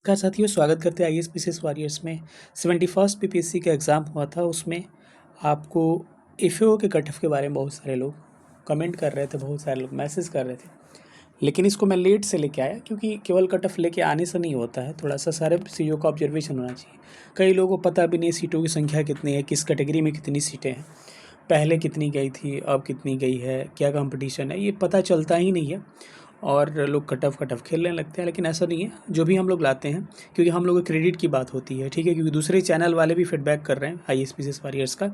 नमस्कार साथियों, स्वागत करते हैं आईएएस पीसीएस वॉरियर्स में। 71st पीपीएससी का एग्ज़ाम हुआ था। उसमें आपको एफएओ के कट ऑफ के बारे में बहुत सारे लोग कमेंट कर रहे थे, बहुत सारे लोग मैसेज कर रहे थे। लेकिन इसको मैं लेट से लेके आया, क्योंकि केवल कट ऑफ लेके आने से नहीं होता है, थोड़ा सा सारे चीज़ों का ऑब्जर्वेशन होना चाहिए। कई लोगों को पता भी नहीं सीटों की संख्या कितनी है, किस कैटेगरी में कितनी सीटें हैं, पहले कितनी गई थी, अब कितनी गई है, क्या कंपटीशन है, ये पता चलता ही नहीं है। और लोग कट ऑफ खेलने लगते हैं। लेकिन ऐसा नहीं है, जो भी हम लोग लाते हैं, क्योंकि हम लोग क्रेडिट की बात होती है, ठीक है। क्योंकि दूसरे चैनल वाले भी फीडबैक कर रहे हैं आईएएस पीसीएस वॉरियर्स का,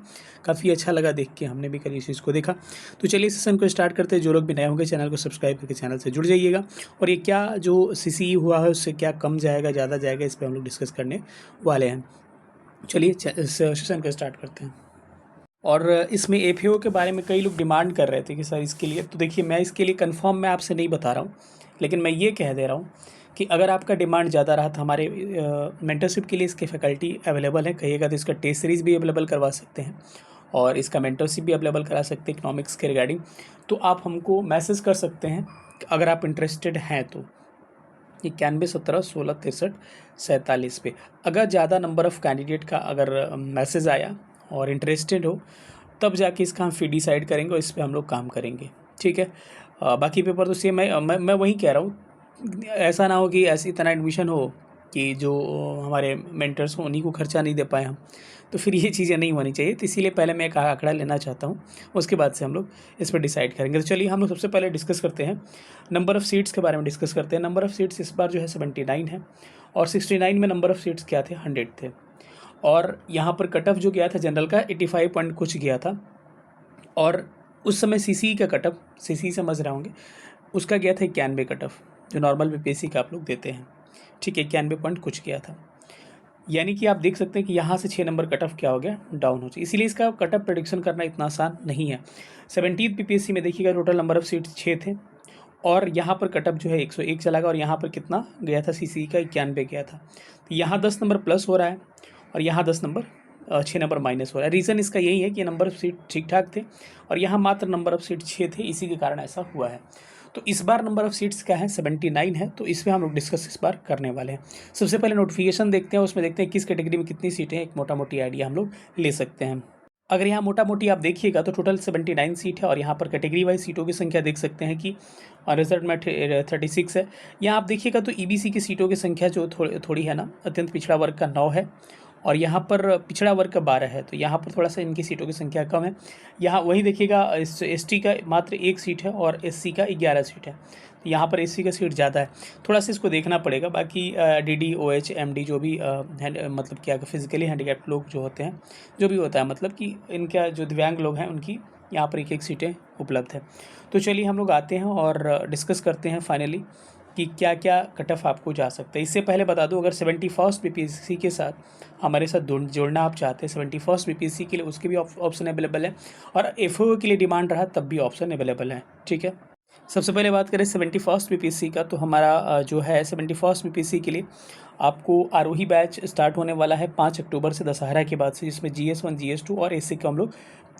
काफ़ी अच्छा लगा देख के, हमने भी कल इस चीज़ को देखा। तो चलिए सेशन को स्टार्ट करते हैं। जो लोग भी नए होंगे चैनल को सब्सक्राइब करके चैनल से जुड़ जाइएगा। और ये क्या जो सीसीई हुआ है उससे क्या कम जाएगा, ज़्यादा जाएगा, इस पर हम लोग डिस्कस करने वाले हैं। चलिए सेशन को स्टार्ट करते हैं। और इसमें एफएओ के बारे में कई लोग डिमांड कर रहे थे कि सर इसके लिए, तो देखिए मैं इसके लिए कंफर्म मैं आपसे नहीं बता रहा हूँ, लेकिन मैं ये कह दे रहा हूँ कि अगर आपका डिमांड ज़्यादा रहा तो हमारे मेंटरशिप के लिए इसकी फैकल्टी अवेलेबल है। कहिएगा तो इसका टेस्ट सीरीज़ भी अवेलेबल करवा सकते हैं और इसका मेंटरशिप भी अवेलेबल करा सकते हैं इकोनॉमिक्स के रिगार्डिंग। तो आप हमको मैसेज कर सकते हैं अगर आप इंटरेस्टेड हैं तो 91 17 16 63 47 पे। अगर ज़्यादा नंबर ऑफ़ कैंडिडेट का अगर मैसेज आया और इंटरेस्टेड हो, तब जाके इसका हम फ़ी डिसाइड करेंगे और इस पे हम लोग काम करेंगे, ठीक है। बाकी पेपर तो सेम है। मैं वही कह रहा हूँ, ऐसा ना हो कि ऐसे इतना एडमिशन हो कि जो हमारे मेंटर्स हों उन्हीं को खर्चा नहीं दे पाए हम, तो फिर ये चीज़ें नहीं होनी चाहिए। तो इसीलिए पहले मैं एक आंकड़ा लेना चाहता हूँ, उसके बाद से हम लोग इस पर डिसाइड करेंगे। तो चलिए हम लोग सबसे पहले डिस्कस करते हैं नंबर ऑफ़ सीट्स के बारे में डिस्कस करते हैं। नंबर ऑफ़ सीट्स इस बार जो है 79 है और 69 में नंबर ऑफ़ सीट्स क्या थे, 100 थे। और यहाँ पर कट ऑफ जो गया था जनरल का 85 पॉइंट कुछ गया था। और उस समय सीसीई का कट ऑफ, सीसीई समझ रहे होंगे, उसका गया था 91 कट ऑफ, जो नॉर्मल बीपीएससी का आप लोग देते हैं, ठीक है। 91 पॉइंट कुछ गया था। यानी कि आप देख सकते हैं कि यहाँ से 6 नंबर कट ऑफ क्या हो गया, डाउन हो जाए। इसीलिए इसका कट ऑफ प्रेडिक्शन करना इतना आसान नहीं है। 17th पीपीएससी में देखिएगा टोटल नंबर ऑफ सीट्स 6 थे और यहाँ पर कट ऑफ जो है 101 चला गया और यहाँ पर कितना गया था, सीसीई का 91 गया था। तो यहाँ 10 नंबर प्लस हो रहा है और यहाँ 10 नंबर 6 नंबर माइनस हो रहा है। रीज़न इसका यही है कि नंबर ऑफ़ सीट ठीक ठाक थे और यहाँ मात्र नंबर ऑफ़ सीट 6 थे, इसी के कारण ऐसा हुआ है। तो इस बार नंबर ऑफ़ सीट्स क्या है, 79 है। तो इसमें हम लोग डिस्कस इस बार करने वाले हैं। सबसे पहले नोटिफिकेशन देखते हैं, उसमें देखते हैं किस कैटेगरी में कितनी सीटें हैं, एक मोटा मोटी आइडिया हम लोग ले सकते हैं। अगर यहाँ मोटा मोटी आप देखिएगा तो टोटल 79 सीट है और यहाँ पर कैटेगरी वाइज सीटों की संख्या देख सकते हैं कि रिजल्ट में 36 है। यहाँ आप देखिएगा तो ईबीसी की सीटों की संख्या जो थोड़ी है ना, अत्यंत पिछड़ा वर्ग का 9 है और यहाँ पर पिछड़ा वर्ग का 12 है। तो यहाँ पर थोड़ा सा इनकी सीटों की संख्या कम है। यहाँ वही देखिएगा एसटी का मात्र 1 सीट है और एससी का 11 सीट है। तो यहाँ पर एससी का सीट ज़्यादा है, थोड़ा सा इसको देखना पड़ेगा। बाकी डीडी ओएच एमडी जो भी मतलब क्या फिजिकली हैंडीकैप्ड लोग जो होते हैं, जो भी होता है, मतलब कि इनका जो दिव्यांग लोग हैं उनकी यहाँ पर एक सीटें उपलब्ध है। तो चलिए हम लोग आते हैं और डिस्कस करते हैं फाइनली कि क्या क्या कट ऑफ आपको जा सकता है। इससे पहले बता दूं, अगर 71st बीपीएससी के साथ हमारे साथ जोड़ना आप चाहते हैं 71st बीपीएससी के लिए, उसके भी ऑप्शन अवेलेबल है और एफओ के लिए डिमांड रहा तब भी ऑप्शन अवेलेबल है, ठीक है। सबसे पहले बात करें 71st बीपीएससी का, तो हमारा जो है 71st बीपीएससी के लिए आपको आरोही बैच स्टार्ट होने वाला है 5 अक्टूबर से, दशहरा के बाद से, जिसमें GS1 GS2 और एससी को हम लोग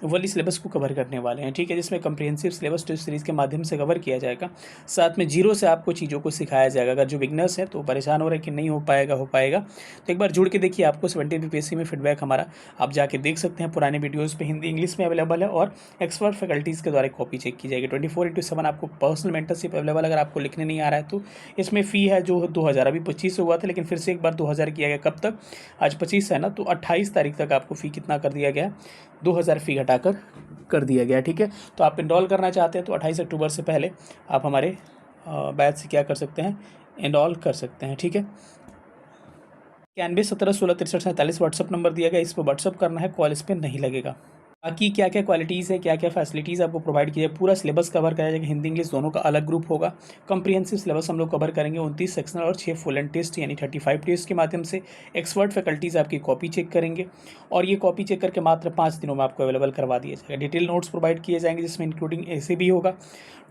वाली सिलेबस को कवर करने वाले हैं, ठीक है। जिसमें कंप्रिहेंसिव सिलेबस टेस्ट सीरीज़ के माध्यम से कवर किया जाएगा। साथ में जीरो से आपको चीज़ों को सिखाया जाएगा। अगर जो बिगनर्स हैं तो परेशान हो रहे हैं कि नहीं हो पाएगा, तो एक बार जुड़ के देखिए, आपको 70 बीपीएससी में फीडबैक हमारा आप जाके देख सकते हैं। पुराने वीडियोज़ पे हिंदी इंग्लिश में अवेलेबल है और एक्सपर्ट फैकल्टीज़ के द्वारा कॉपी चेक की जाएगी। 24/7 आपको पर्सनल मेंटरशिप अवेलेबल। अगर आपको लिखने नहीं आ रहा है तो इसमें फ़ी है जो 2000, अभी 25 हुआ था लेकिन फिर से एक बार 2000 किया गया। कब तक, आज 25 है ना, तो 28 तारीख तक आपको फ़ी कितना कर दिया गया, 2000 फ़ी घटाकर कर दिया गया, ठीक है। तो आप इनरोल करना चाहते हैं तो 28 अक्टूबर से पहले आप हमारे बैच से क्या कर सकते हैं, इनरोल कर सकते हैं, ठीक है। 91 17 16 63 47 व्हाट्सअप नंबर दिया गया, इस पर व्हाट्सअप करना है, कॉल इस पर नहीं लगेगा। बाकी क्या क्या क्वालिटीज़ है, क्या क्या फैसिलिटीज़ आपको प्रोवाइड किया जाए, पूरा सिलेबस कवर कराया जाएगा। हिंदी इंग्लिश दोनों का अलग ग्रुप होगा। कंप्रिहेंसिव सिलेबस हम लोग कवर करेंगे, 29 सेक्शनल और 6 फुल एंड टेस्ट यानी 35 टेस्ट के माध्यम से। एक्सपर्ट फैकल्टीज़ आपकी कॉपी चेक करेंगे और ये कॉपी चेक करके मात्र 5 दिनों में आपको अवेलेबल करवा दिया जाएगा। डिटेल नोट्स प्रोवाइड किए जाएंगे जिसमें इंक्लूडिंग ऐसे भी होगा।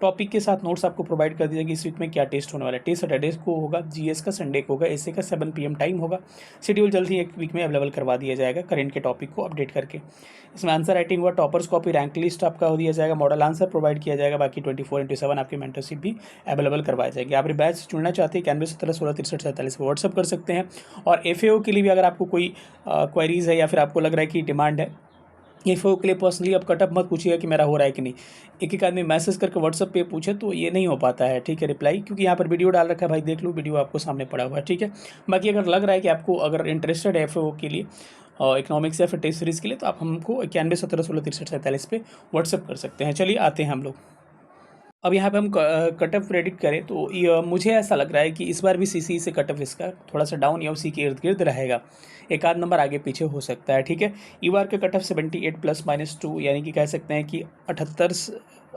टॉपिक के साथ नोट्स आपको प्रोवाइड कर दी जाएगी। इस वीक में क्या टेस्ट होने वाला है, टेस्ट सैटरडे को होगा, जीएस का संडे को होगा, ऐसे का 7 PM टाइम होगा। शेड्यूल जल्द ही एक वीक में अवेलेबल करवा दिया जाएगा करेंट के टॉपिक को अपडेट करके। इसमें आंसर राइटिंग हुआ, टॉपर्स कॉपी, रैंक लिस्ट आपका हो दिया जाएगा, मॉडल आंसर प्रोवाइड किया जाएगा, बाकी 24/7 आपकी मेंटरशिप भी अवेलेबल करवाई जाएगी। आप बैच जुड़ना चाहते हैं 9117166347 पर व्हाट्सअप कर सकते हैं। और FAO के लिए भी अगर आपको कोई क्वेरीज है या फिर आपको लग रहा है कि डिमांड है FAO के लिए, पर्सनली आप कटअप मत पूछिएगा कि मेरा हो रहा है कि नहीं। एक आदमी मैसेज करके व्हाट्सअप पे पूछे तो ये नहीं हो पाता है, ठीक है, रिप्लाई, क्योंकि यहाँ पर वीडियो डाल रखा है भाई, देख लो, वीडियो आपको सामने पड़ा हुआ है, ठीक है। बाकी अगर लग रहा है कि आपको अगर इंटरेस्टेड है FAO के लिए, इकोनॉमिक्स या फिर टेस्ट सीरीज़ के लिए, तो आप हमको 9117166347 पे व्हाट्सअप कर सकते हैं। चलिए आते हैं हम लोग, अब यहाँ पे हम कटअप प्रेडिक्ट करें तो मुझे ऐसा लग रहा है कि इस बार भी CCE से कटअप इसका थोड़ा सा डाउन या उसी के इर्द गिर्द रहेगा, एक आध नंबर आगे पीछे हो सकता है, ठीक है। बार के कटअप 78 ±2, यानी कि कह सकते हैं कि 78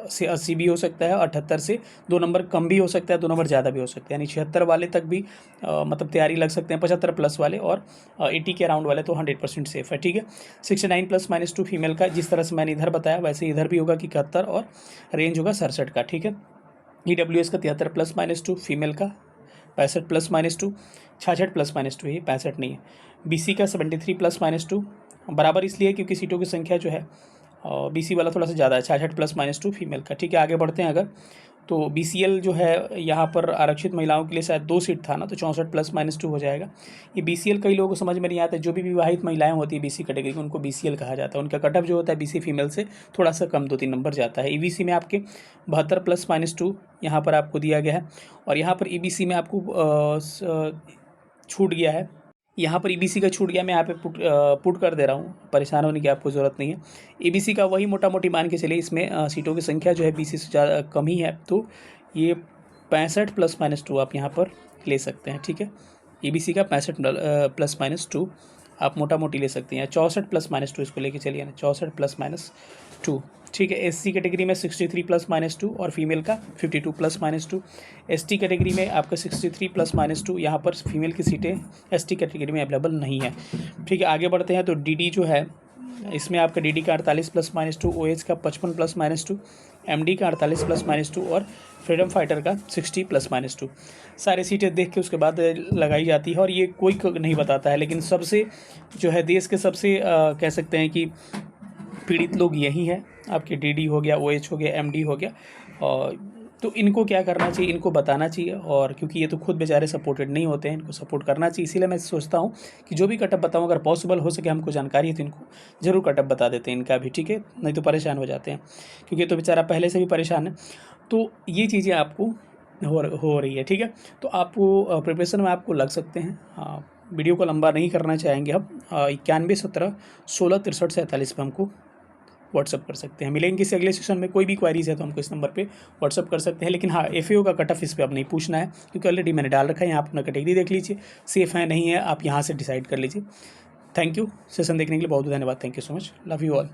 से 80 भी हो सकता है, 78 से 2 नंबर कम भी हो सकता है, 2 नंबर ज़्यादा भी हो सकता है, यानी 76 वाले तक भी मतलब तैयारी लग सकते हैं, 75+ वाले, और 80 के अराउंड वाले तो 100% सेफ है, ठीक है। 69 +-2 फीमेल का, जिस तरह से मैंने इधर बताया वैसे इधर भी होगा कि 71, और रेंज होगा 67 का, ठीक है। EWS का 73 +-2, फीमेल का 65 +-2, 66 +-2, ये 65 नहीं है। BC का 73 +-2, बराबर इसलिए क्योंकि सीटों की संख्या जो है BC वाला थोड़ा सा ज़्यादा है, 66 +-2 फीमेल का, ठीक है। आगे बढ़ते हैं अगर, तो BCL जो है यहाँ पर आरक्षित महिलाओं के लिए शायद 2 सीट था ना, तो 64 +-2 हो जाएगा। ये BCL कई लोगों को समझ में नहीं आता है, जो भी विवाहित महिलाएं होती है BC कैटेगरी की, उनको BCL कहा जाता है। उनका कटअप जो होता है BC फीमेल से थोड़ा सा कम, 2-3 नंबर जाता है। EBC में आपके 72 +-2 यहाँ पर आपको दिया गया है, और यहाँ पर EBC में आपको छूट गया है, यहाँ पर EBC का छूट गया, मैं यहाँ पे पुट कर दे रहा हूँ, परेशान होने की आपको ज़रूरत नहीं है। EBC का वही मोटा मोटी मान के चलिए, इसमें सीटों की संख्या जो है BC से ज़्यादा कम ही है, तो ये 65 +-2 आप यहाँ पर ले सकते हैं, ठीक है। EBC का 65 +-2 आप मोटा मोटी ले सकते हैं, 64 +-2 इसको लेके चलिए ना, 64 +-2, ठीक है। SC कैटेगरी में 63 +-2 और फीमेल का 52 +-2। ST कैटेगरी में आपका 63 +-2, यहाँ पर फीमेल की सीटें ST कैटेगरी में अवेलेबल नहीं है, ठीक है। आगे बढ़ते हैं तो DD जो है, इसमें आपका DD का 48 +-2, OH का 55 +-2, MD का 48 +-2 और फ्रीडम फाइटर का 60 +-2। सारी सीटें देख के उसके बाद लगाई जाती है, और ये कोई नहीं बताता है, लेकिन सबसे जो है देश के सबसे कह सकते हैं कि पीड़ित लोग यही हैं, आपके DD हो गया, OH हो गया, MD हो गया, और तो इनको क्या करना चाहिए, इनको बताना चाहिए, और क्योंकि ये तो खुद बेचारे सपोर्टेड नहीं होते हैं, इनको सपोर्ट करना चाहिए। इसीलिए मैं सोचता हूँ कि जो भी कटअप बताऊँ, अगर पॉसिबल हो सके, हमको जानकारी है तो इनको ज़रूर कटअप बता देते हैं इनका भी, ठीक है, नहीं तो परेशान हो जाते हैं, क्योंकि ये तो बेचारा पहले से भी परेशान है। तो ये चीज़ें आपको हो रही है, ठीक है। तो आपको प्रिपरेशन में आपको लग सकते हैं। वीडियो को लंबा नहीं करना चाहेंगे हम, 9117166347 पर हमको व्हाट्सअप कर सकते हैं। मिलेंगे किसी अगले सेशन में, कोई भी क्वारीज है तो हमको इस नंबर पे व्हाट्सअप कर सकते हैं। लेकिन हाँ, FAO का कट ऑफ इस पर अब नहीं पूछना है, क्योंकि ऑलरेडी मैंने डाल रखा है। यहाँ अपना कैटेगरी देख लीजिए, सेफ़ है नहीं है, आप यहाँ से डिसाइड कर लीजिए। थैंक यू, सेशन देखने के लिए बहुत बहुत धन्यवाद। Thank you so much, love you all.